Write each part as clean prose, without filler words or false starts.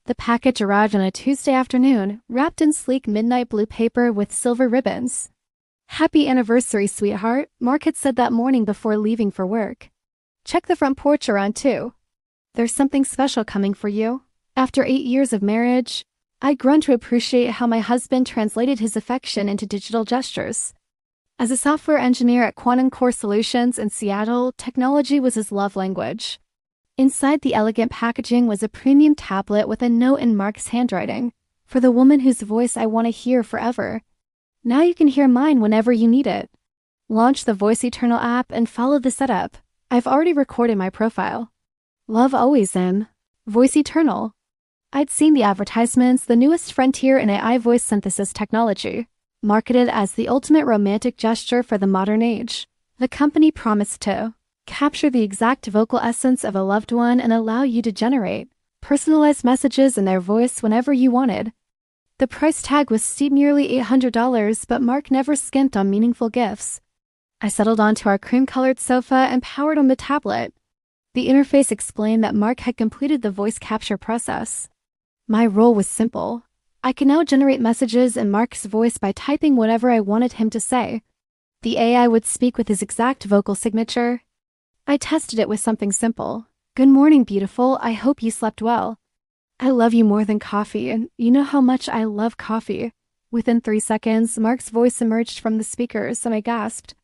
The package arrived on a Tuesday afternoon, wrapped in sleek midnight blue paper with silver ribbons. "Happy anniversary, sweetheart," Mark had said that morning before leaving for work. "Check the front porch around too. There's something special coming for you." After 8 years of marriage, I'd grown to appreciate how my husband translated his affection into digital gestures. As a software engineer at Quantum Core Solutions in Seattle, technology was his love language. Inside the elegant packaging was a premium tablet with a note in Mark's handwriting, "For the woman whose voice I want to hear forever. Now you can hear mine whenever you need it. Launch the VoiceEternal app and follow the setup. I've already recorded my profile. Love always in VoiceEternal." I'd seen the advertisements, the newest frontier in AI voice synthesis technology, marketed as the ultimate romantic gesture for the modern age. The company promised to capture the exact vocal essence of a loved one and allow you to generate personalized messages in their voice whenever you wanted. The price tag was steep, nearly $800, but Mark never skimped on meaningful gifts. I settled onto our cream-colored sofa and powered on the tablet. The interface explained that Mark had completed the voice capture process. My role was simple. I could now generate messages in Mark's voice by typing whatever I wanted him to say. The AI would speak with his exact vocal signature. I tested it with something simple. "Good morning, beautiful. I hope you slept well. I love you more than coffee, and you know how much I love coffee." Within 3 seconds, Mark's voice emerged from the speakers, and I gasped.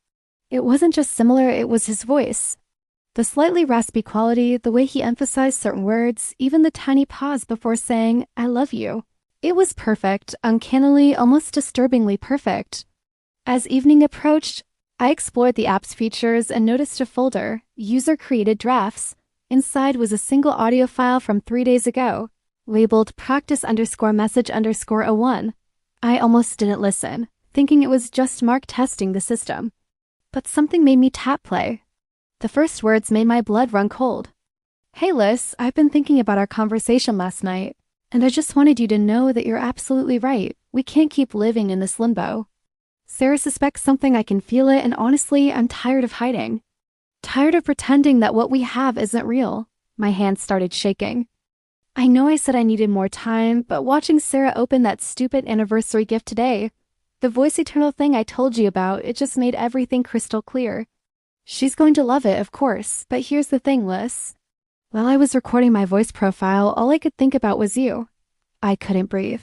It wasn't just similar, it was his voice. The slightly raspy quality, the way he emphasized certain words, even the tiny pause before saying, "I love you." It was perfect, uncannily, almost disturbingly perfect. As evening approached, I explored the app's features and noticed a folder, user-created drafts. Inside was a single audio file from 3 days ago, labeled practice_message_01. I almost didn't listen, thinking it was just Mark testing the system. But something made me tap play. The first words made my blood run cold. "Hey Liz, I've been thinking about our conversation last night, and I just wanted you to know that you're absolutely right. We can't keep living in this limbo. Sarah suspects something, I can feel it, and honestly, I'm tired of hiding. Tired of pretending that what we have isn't real." My hands started shaking. I know I said I needed more time, but watching Sarah open that stupid anniversary gift today, the VoiceEternal thing I told you about, it just made everything crystal clear. She's going to love it, of course, but here's the thing, Liz. While I was recording my voice profile, all I could think about was you. I couldn't breathe.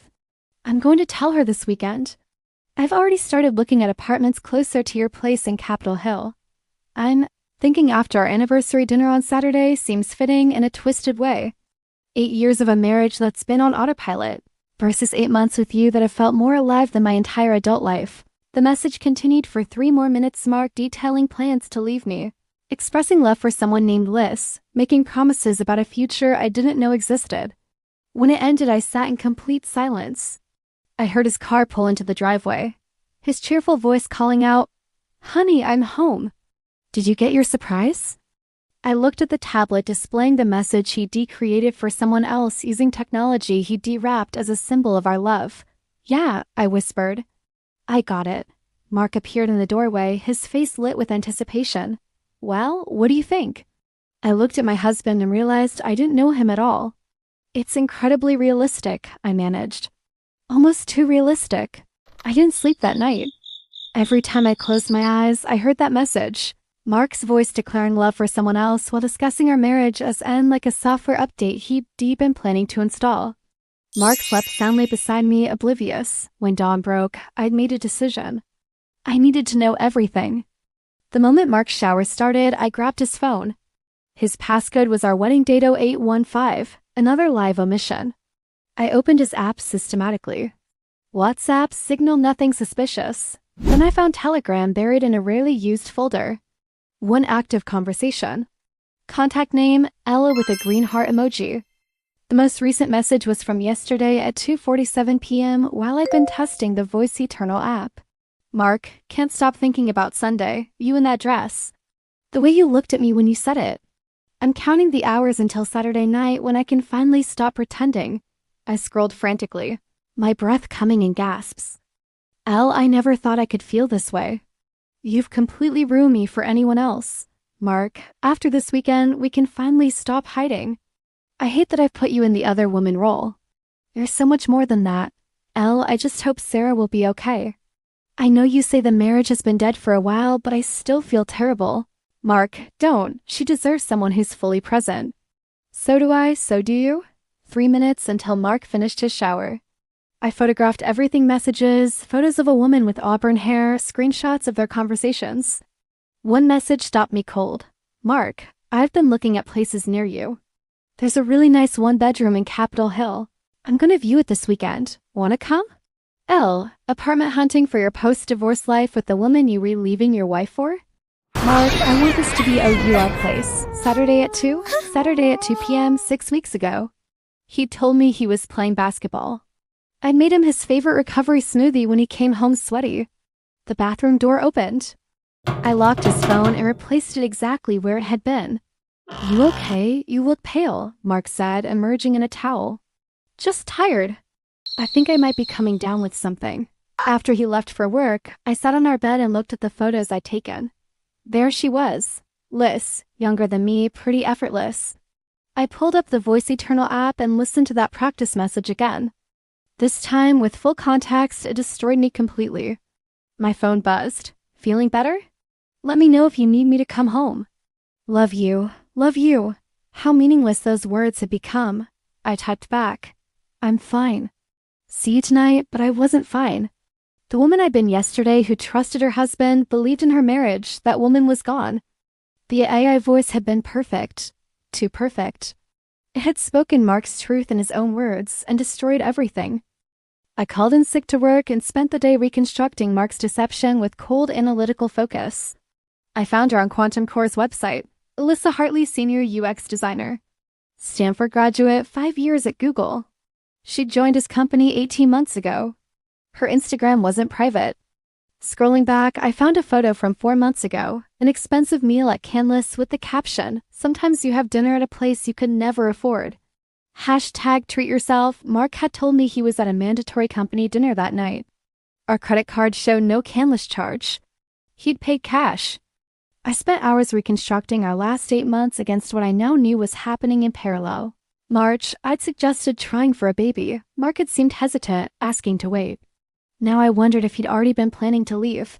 I'm going to tell her this weekend. I've already started looking at apartments closer to your place in Capitol Hill. I'm thinking after our anniversary dinner on Saturday seems fitting in a twisted way. 8 years of a marriage that's been on autopilot versus 8 months with you that have felt more alive than my entire adult life. The message continued for 3 more minutes, Mark detailing plans to leave me, expressing love for someone named Liz, making promises about a future I didn't know existed. When it ended, I sat in complete silence. I heard his car pull into the driveway, his cheerful voice calling out, "Honey, I'm home. Did you get your surprise?" I looked at the tablet displaying the message he decreated for someone else using technology he dewrapped as a symbol of our love. "Yeah," I whispered. "I got it." Mark appeared in the doorway, his face lit with anticipation. "Well, what do you think?" I looked at my husband and realized I didn't know him at all. "It's incredibly realistic," I managed. "Almost too realistic. I didn't sleep that night. Every time I closed my eyes, I heard that message. Mark's voice declaring love for someone else while discussing our marriage as end like a software update he'd been planning to install. Mark slept soundly beside me, oblivious. When dawn broke, I'd made a decision. I needed to know everything. The moment Mark's shower started, I grabbed his phone. His passcode was our wedding date 0815, another live omission. I opened his apps systematically. WhatsApp, Signal, nothing suspicious. Then I found Telegram buried in a rarely used folder. One active conversation. Contact name, Ella with a green heart emoji. The most recent message was from yesterday at 2:47 p.m. while I'd been testing the VoiceEternal app. "Mark, can't stop thinking about Sunday, you in that dress. The way you looked at me when you said it. I'm counting the hours until Saturday night when I can finally stop pretending." I scrolled frantically, my breath coming in gasps. "Elle, I never thought I could feel this way. You've completely ruined me for anyone else. Mark, after this weekend, we can finally stop hiding. I hate that I've put you in the other woman role. You're so much more than that. Elle, I just hope Sarah will be okay. I know you say the marriage has been dead for a while, but I still feel terrible. Mark, don't. She deserves someone who's fully present. So do I, so do you? 3 minutes until Mark finished his shower. I photographed everything messages, photos of a woman with auburn hair, screenshots of their conversations. One message stopped me cold. Mark, I've been looking at places near you. There's a really nice 1-bedroom in Capitol Hill. I'm gonna view it this weekend. Wanna come? Elle, apartment hunting for your post-divorce life with the woman you were leaving your wife for? Mark, I want this to be a you love place. Saturday at 2? Saturday at 2 p.m. 6 weeks ago. He told me he was playing basketball. I'd made him his favorite recovery smoothie when he came home sweaty. The bathroom door opened. I locked his phone and replaced it exactly where it had been. You okay? You look pale, Mark said, emerging in a towel. Just tired. I think I might be coming down with something. After he left for work, I sat on our bed and looked at the photos I'd taken. There she was, Liz, younger than me, pretty effortless. I pulled up the VoiceEternal app and listened to that practice message again. This time, with full context, it destroyed me completely. My phone buzzed. Feeling better? Let me know if you need me to come home. Love you. Love you. How meaningless those words had become. I typed back. I'm fine. See you tonight, but I wasn't fine. The woman I'd been yesterday who trusted her husband, believed in her marriage, that woman was gone. The AI voice had been perfect. Too perfect. It had spoken Mark's truth in his own words and destroyed everything. I called in sick to work and spent the day reconstructing Mark's deception with cold analytical focus. I found her on Quantum Core's website, Alyssa Hartley, Senior UX Designer. Stanford graduate, 5 years at Google. She'd joined his company 18 months ago. Her Instagram wasn't private. Scrolling back, I found a photo from 4 months ago, an expensive meal at Canlis with the caption, "Sometimes you have dinner at a place you could never afford." Hashtag treat yourself. Mark had told me he was at a mandatory company dinner that night. Our credit card showed no Canlis charge. He'd paid cash. I spent hours reconstructing our last 8 months against what I now knew was happening in parallel. March, I'd suggested trying for a baby. Mark had seemed hesitant, asking to wait. Now I wondered if he'd already been planning to leave.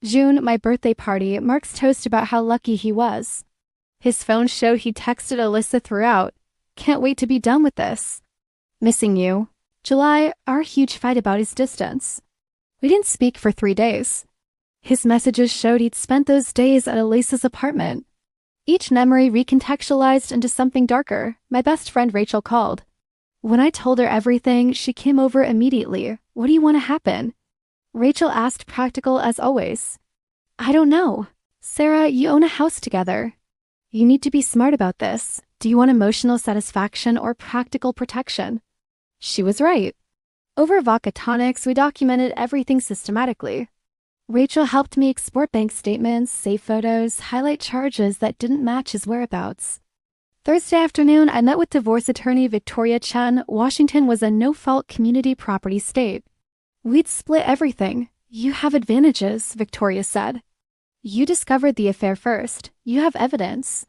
June, my birthday party, Mark's toast about how lucky he was. His phone showed he texted Alyssa throughout. Can't wait to be done with this. Missing you. July, our huge fight about his distance. We didn't speak for 3 days. His messages showed he'd spent those days at Alyssa's apartment. Each memory recontextualized into something darker. My best friend Rachel called. When I told her everything, she came over immediately. What do you want to happen? Rachel asked, practical as always. I don't know. Sarah, you own a house together. You need to be smart about this. Do you want emotional satisfaction or practical protection? She was right. Over vodka tonics, we documented everything systematically. Rachel helped me export bank statements, save photos, highlight charges that didn't match his whereabouts. Thursday afternoon, I met with divorce attorney Victoria Chen. Washington was a no-fault community property state. We'd split everything. You have advantages, Victoria said. You discovered the affair first. You have evidence.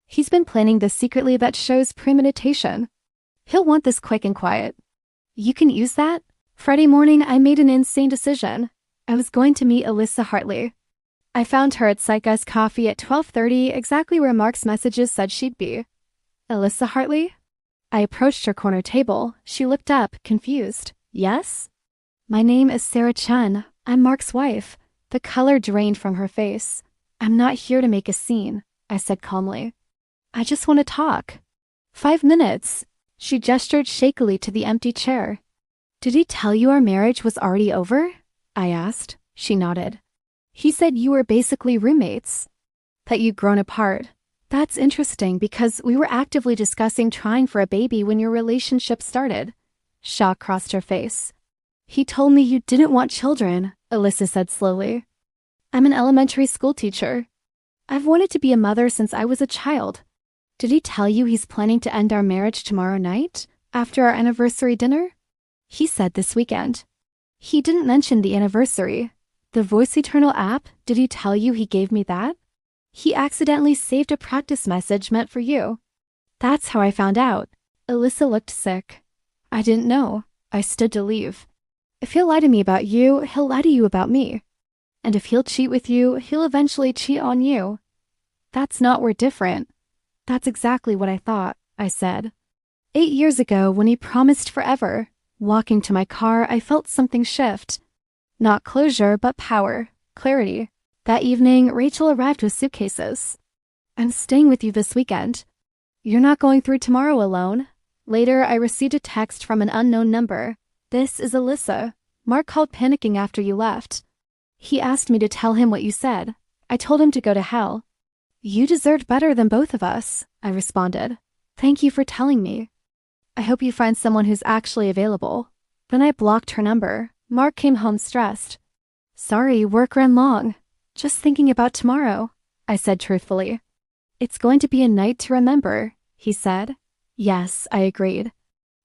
He's been planning this secretly that shows premeditation. He'll want this quick and quiet. You can use that? Friday morning, I made an insane decision. I was going to meet Alyssa Hartley. I found her at Psycha's Coffee at 12:30, exactly where Mark's messages said she'd be. Alyssa Hartley? I approached her corner table. She looked up, confused. Yes? My name is Sarah Chen. I'm Mark's wife. The color drained from her face. I'm not here to make a scene, I said calmly. I just want to talk. 5 minutes. She gestured shakily to the empty chair. Did he tell you our marriage was already over? I asked. She nodded. He said you were basically roommates. That you'd grown apart. That's interesting because we were actively discussing trying for a baby when your relationship started. Shock crossed her face. He told me you didn't want children, Alyssa said slowly. I'm an elementary school teacher. I've wanted to be a mother since I was a child. Did he tell you he's planning to end our marriage tomorrow night, after our anniversary dinner? He said this weekend. He didn't mention the anniversary. The VoiceEternal app, did he tell you he gave me that? He accidentally saved a practice message meant for you. That's how I found out. Alyssa looked sick. I didn't know. I stood to leave. If he'll lie to me about you, he'll lie to you about me. And if he'll cheat with you, he'll eventually cheat on you. That's not we're different. That's exactly what I thought, I said. 8 years ago, when he promised forever, walking to my car, I felt something shift. Not closure, but power, clarity. That evening, Rachel arrived with suitcases. I'm staying with you this weekend. You're not going through tomorrow alone. Later, I received a text from an unknown number. This is Alyssa. Mark called panicking after you left. He asked me to tell him what you said. I told him to go to hell. You deserved better than both of us, I responded. Thank you for telling me. I hope you find someone who's actually available. Then I blocked her number. Mark came home stressed. Sorry, work ran long. Just thinking about tomorrow, I said truthfully. It's going to be a night to remember, he said. Yes, I agreed.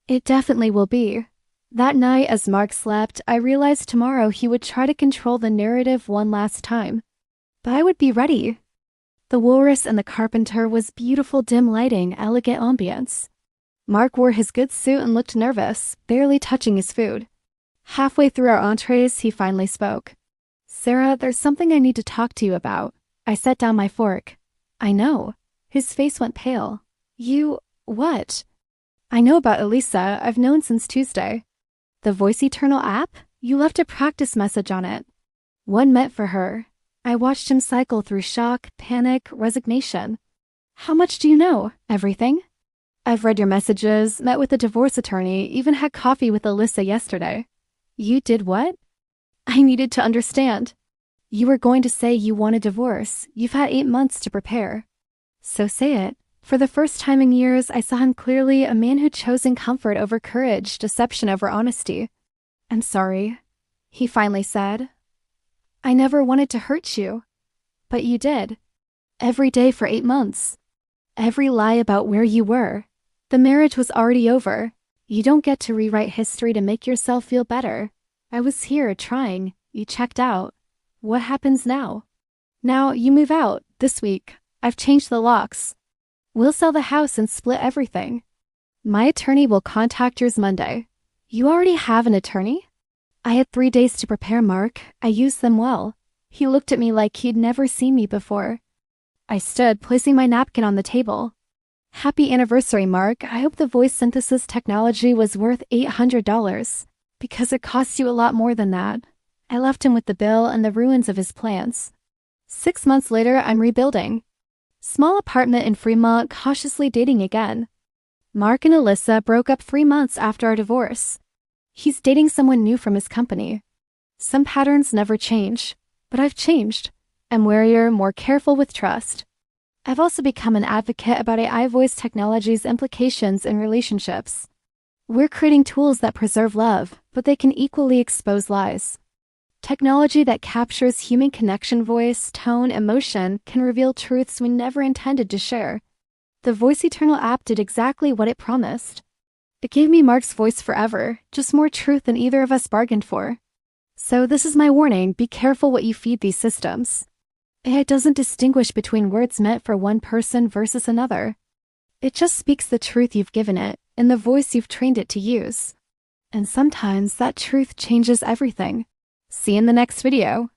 It definitely will be. That night, as Mark slept, I realized tomorrow he would try to control the narrative one last time. But I would be ready. The walrus and the carpenter was beautiful dim lighting, elegant ambience. Mark wore his good suit and looked nervous, barely touching his food. Halfway through our entrees, he finally spoke. Sarah, there's something I need to talk to you about. I set down my fork. I know. His face went pale. What? I know about Elisa. I've known since Tuesday. The VoiceEternal app? You left a practice message on it. One meant for her. I watched him cycle through shock, panic, resignation. How much do you know? Everything? I've read your messages, met with a divorce attorney, even had coffee with Alyssa yesterday. You did what? I needed to understand. You were going to say you want a divorce. You've had 8 months to prepare. So say it. For the first time in years, I saw him clearly, a man who'd chosen comfort over courage, deception over honesty. I'm sorry, he finally said. I never wanted to hurt you. But you did. Every day for 8 months. Every lie about where you were. The marriage was already over. You don't get to rewrite history to make yourself feel better. I was here, trying. You checked out. What happens now? Now you move out, this week. I've changed the locks. We'll sell the house and split everything. My attorney will contact yours Monday. You already have an attorney? I had 3 days to prepare, Mark. I used them well. He looked at me like he'd never seen me before. I stood, placing my napkin on the table. Happy anniversary, Mark. I hope the voice synthesis technology was worth $800, because it cost you a lot more than that. I left him with the bill and the ruins of his plans. 6 months later, I'm rebuilding. Small apartment in Fremont, cautiously dating again. Mark and Alyssa broke up 3 months after our divorce. He's dating someone new from his company. Some patterns never change, but I've changed. I'm warier, more careful with trust. I've also become an advocate about AI voice technology's implications in relationships. We're creating tools that preserve love, but they can equally expose lies. Technology that captures human connection, voice, tone, emotion can reveal truths we never intended to share. The VoiceEternal app did exactly what it promised. It gave me Mark's voice forever, just more truth than either of us bargained for. So this is my warning, be careful what you feed these systems. AI doesn't distinguish between words meant for one person versus another. It just speaks the truth you've given it, in the voice you've trained it to use. And sometimes that truth changes everything. See you in the next video.